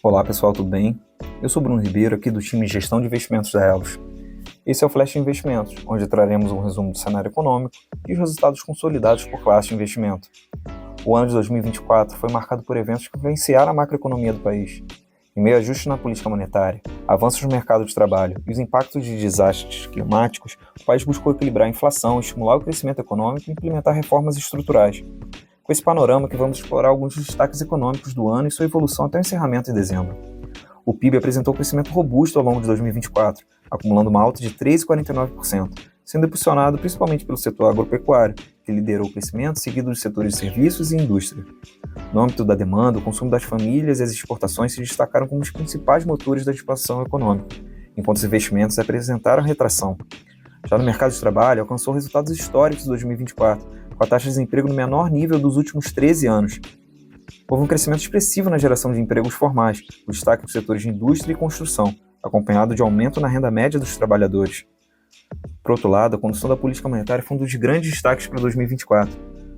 Olá pessoal, tudo bem? Eu sou Bruno Ribeiro, aqui do time de Gestão de Investimentos da Elos. Esse é o Flash Investimentos, onde traremos um resumo do cenário econômico e os resultados consolidados por classe de investimento. O ano de 2024 foi marcado por eventos que influenciaram a macroeconomia do país. Em meio a ajustes na política monetária, avanços no mercado de trabalho e os impactos de desastres climáticos, o país buscou equilibrar a inflação, estimular o crescimento econômico e implementar reformas estruturais. Com esse panorama que vamos explorar alguns dos destaques econômicos do ano e sua evolução até o encerramento em dezembro. O PIB apresentou um crescimento robusto ao longo de 2024, acumulando uma alta de 3,49%, sendo impulsionado principalmente pelo setor agropecuário, que liderou o crescimento, seguido dos setores de serviços e indústria. No âmbito da demanda, o consumo das famílias e as exportações se destacaram como os principais motores da expansão econômica, enquanto os investimentos apresentaram retração. Já no mercado de trabalho, alcançou resultados históricos de 2024, com a taxa de desemprego no menor nível dos últimos 13 anos. Houve um crescimento expressivo na geração de empregos formais, com destaque dos setores de indústria e construção, acompanhado de aumento na renda média dos trabalhadores. Por outro lado, a condução da política monetária foi um dos grandes destaques para 2024.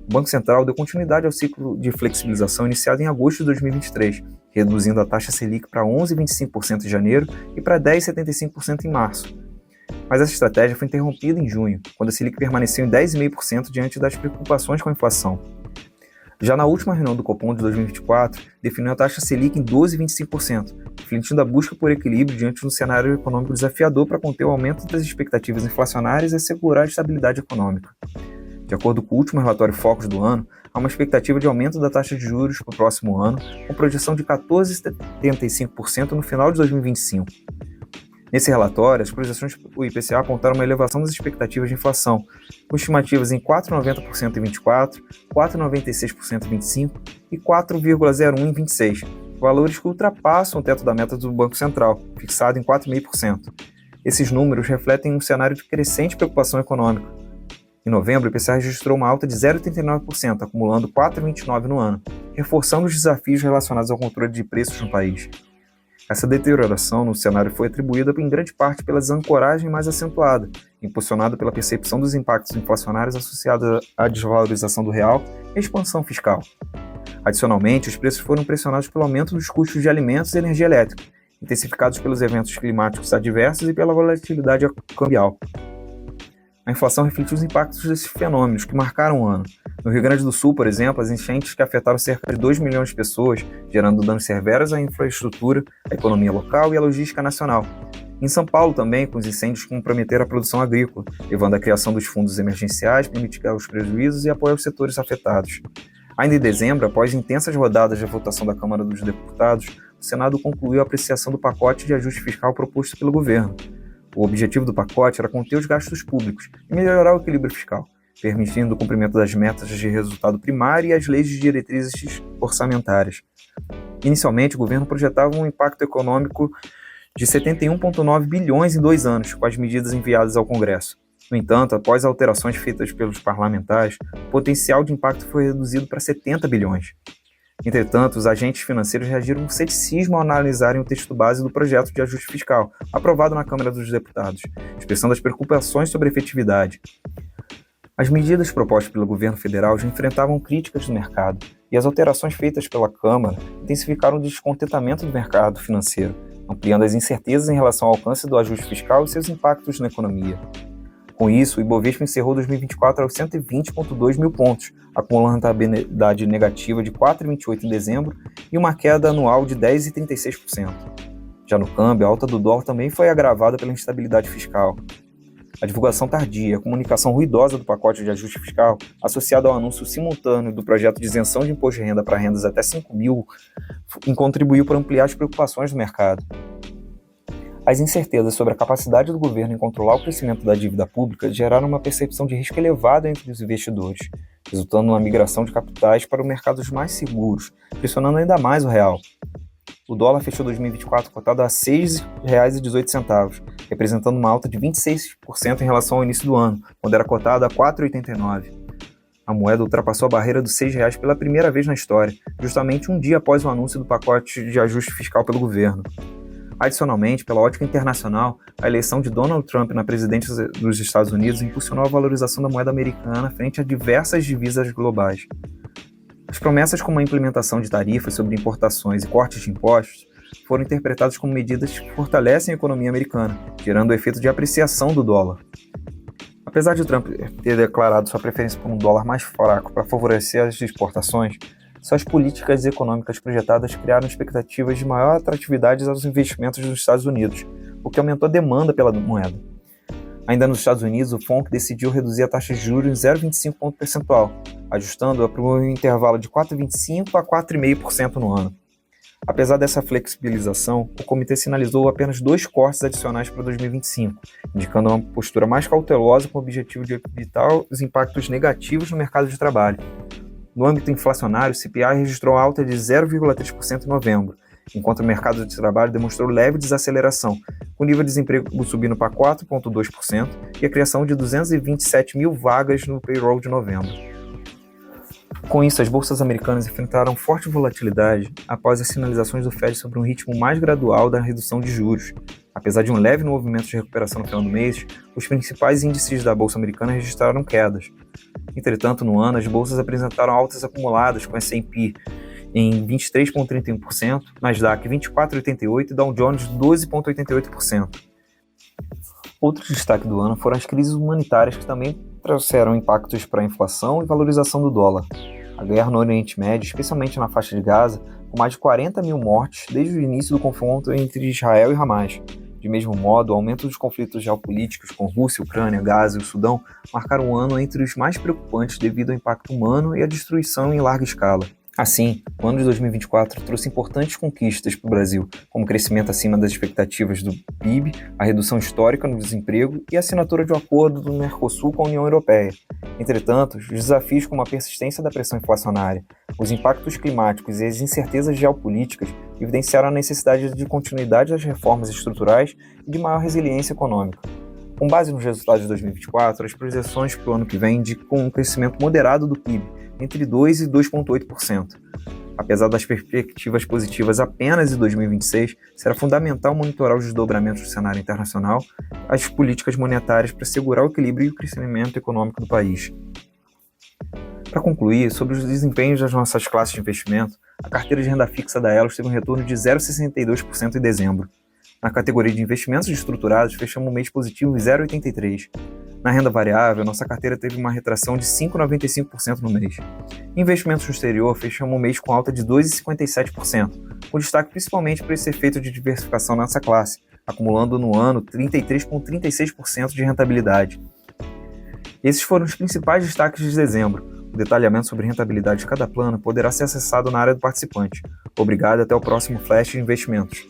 O Banco Central deu continuidade ao ciclo de flexibilização iniciado em agosto de 2023, reduzindo a taxa Selic para 11,25% em janeiro e para 10,75% em março. Mas essa estratégia foi interrompida em junho, quando a Selic permaneceu em 10,5% diante das preocupações com a inflação. Já na última reunião do Copom de 2024, definiu a taxa Selic em 12,25%, refletindo a busca por equilíbrio diante de um cenário econômico desafiador para conter o aumento das expectativas inflacionárias e assegurar a estabilidade econômica. De acordo com o último relatório Focus do ano, há uma expectativa de aumento da taxa de juros para o próximo ano, com projeção de 14,75% no final de 2025. Nesse relatório, as projeções do IPCA apontaram uma elevação das expectativas de inflação, com estimativas em 4,90% em 24, 4,96% em 25 e 4,01% em 26, valores que ultrapassam o teto da meta do Banco Central, fixado em 4,5%. Esses números refletem um cenário de crescente preocupação econômica. Em novembro, o IPCA registrou uma alta de 0,39%, acumulando 4,29% no ano, reforçando os desafios relacionados ao controle de preços no país. Essa deterioração no cenário foi atribuída em grande parte pela desancoragem mais acentuada, impulsionada pela percepção dos impactos inflacionários associados à desvalorização do real e à expansão fiscal. Adicionalmente, os preços foram pressionados pelo aumento dos custos de alimentos e energia elétrica, intensificados pelos eventos climáticos adversos e pela volatilidade cambial. A inflação refletiu os impactos desses fenômenos que marcaram o ano. No Rio Grande do Sul, por exemplo, as enchentes que afetaram cerca de 2 milhões de pessoas, gerando danos severos à infraestrutura, à economia local e à logística nacional. Em São Paulo também, com os incêndios que comprometeram a produção agrícola, levando à criação dos fundos emergenciais para mitigar os prejuízos e apoiar os setores afetados. Ainda em dezembro, após intensas rodadas de votação da Câmara dos Deputados, o Senado concluiu a apreciação do pacote de ajuste fiscal proposto pelo governo. O objetivo do pacote era conter os gastos públicos e melhorar o equilíbrio fiscal, permitindo o cumprimento das metas de resultado primário e as leis de diretrizes orçamentárias. Inicialmente, o governo projetava um impacto econômico de 71,9 bilhões em 2 anos, com as medidas enviadas ao Congresso. No entanto, após alterações feitas pelos parlamentares, o potencial de impacto foi reduzido para 70 bilhões. Entretanto, os agentes financeiros reagiram com ceticismo ao analisarem o texto base do projeto de ajuste fiscal, aprovado na Câmara dos Deputados, expressando as preocupações sobre a efetividade. As medidas propostas pelo governo federal já enfrentavam críticas do mercado, e as alterações feitas pela Câmara intensificaram o descontentamento do mercado financeiro, ampliando as incertezas em relação ao alcance do ajuste fiscal e seus impactos na economia. Com isso, o Ibovespa encerrou 2024 aos 120,2 mil pontos, acumulando rentabilidade negativa de 4,28% em dezembro e uma queda anual de 10,36%. Já no câmbio, a alta do dólar também foi agravada pela instabilidade fiscal. A divulgação tardia e a comunicação ruidosa do pacote de ajuste fiscal, associado ao anúncio simultâneo do projeto de isenção de imposto de renda para rendas até 5 mil, contribuiu para ampliar as preocupações do mercado. As incertezas sobre a capacidade do governo em controlar o crescimento da dívida pública geraram uma percepção de risco elevada entre os investidores, resultando numa migração de capitais para os mercados mais seguros, pressionando ainda mais o real. O dólar fechou 2024 cotado a R$ 6,18, representando uma alta de 26% em relação ao início do ano, quando era cotado a R$ 4,89. A moeda ultrapassou a barreira dos R$ 6 pela primeira vez na história, justamente um dia após o anúncio do pacote de ajuste fiscal pelo governo. Adicionalmente, pela ótica internacional, a eleição de Donald Trump na presidência dos Estados Unidos impulsionou a valorização da moeda americana frente a diversas divisas globais. As promessas como a implementação de tarifas sobre importações e cortes de impostos foram interpretados como medidas que fortalecem a economia americana, gerando o efeito de apreciação do dólar. Apesar de Trump ter declarado sua preferência por um dólar mais fraco para favorecer as exportações, suas políticas econômicas projetadas criaram expectativas de maior atratividade aos investimentos dos Estados Unidos, o que aumentou a demanda pela moeda. Ainda nos Estados Unidos, o FONC decidiu reduzir a taxa de juros em 0,25 ponto percentual, ajustando-a para um intervalo de 4,25% a 4,5% no ano. Apesar dessa flexibilização, o comitê sinalizou apenas 2 cortes adicionais para 2025, indicando uma postura mais cautelosa com o objetivo de evitar os impactos negativos no mercado de trabalho. No âmbito inflacionário, o CPI registrou alta de 0,3% em novembro, enquanto o mercado de trabalho demonstrou leve desaceleração, com o nível de desemprego subindo para 4,2% e a criação de 227 mil vagas no payroll de novembro. Com isso, as bolsas americanas enfrentaram forte volatilidade após as sinalizações do Fed sobre um ritmo mais gradual da redução de juros. Apesar de um leve movimento de recuperação no final do mês, os principais índices da bolsa americana registraram quedas. Entretanto, no ano, as bolsas apresentaram altas acumuladas, com S&P em 23,31%, Nasdaq 24,88% e Dow Jones 12,88%. Outro destaque do ano foram as crises humanitárias que também trouxeram impactos para a inflação e valorização do dólar. A guerra no Oriente Médio, especialmente na faixa de Gaza, com mais de 40 mil mortes desde o início do confronto entre Israel e Hamas. De mesmo modo, o aumento dos conflitos geopolíticos com Rússia, Ucrânia, Gaza e o Sudão marcaram um ano entre os mais preocupantes devido ao impacto humano e à destruição em larga escala. Assim, o ano de 2024 trouxe importantes conquistas para o Brasil, como o crescimento acima das expectativas do PIB, a redução histórica no desemprego e a assinatura de um acordo do Mercosul com a União Europeia. Entretanto, os desafios como a persistência da pressão inflacionária, os impactos climáticos e as incertezas geopolíticas evidenciaram a necessidade de continuidade das reformas estruturais e de maior resiliência econômica. Com base nos resultados de 2024, as projeções para o ano que vem indicam um crescimento moderado do PIB, entre 2% e 2,8%. Apesar das perspectivas positivas apenas em 2026, será fundamental monitorar os desdobramentos do cenário internacional, as políticas monetárias para assegurar o equilíbrio e o crescimento econômico do país. Para concluir, sobre os desempenhos das nossas classes de investimento, a carteira de renda fixa da Elos teve um retorno de 0,62% em dezembro. Na categoria de investimentos estruturados, fechamos um mês positivo em 0,83%. Na renda variável, nossa carteira teve uma retração de 5,95% no mês. Em investimentos no exterior, fechamos o mês com alta de 2,57%, com destaque principalmente para esse efeito de diversificação nessa classe, acumulando no ano 33,36% de rentabilidade. Esses foram os principais destaques de dezembro. O detalhamento sobre rentabilidade de cada plano poderá ser acessado na área do participante. Obrigado e até o próximo Flash de Investimentos.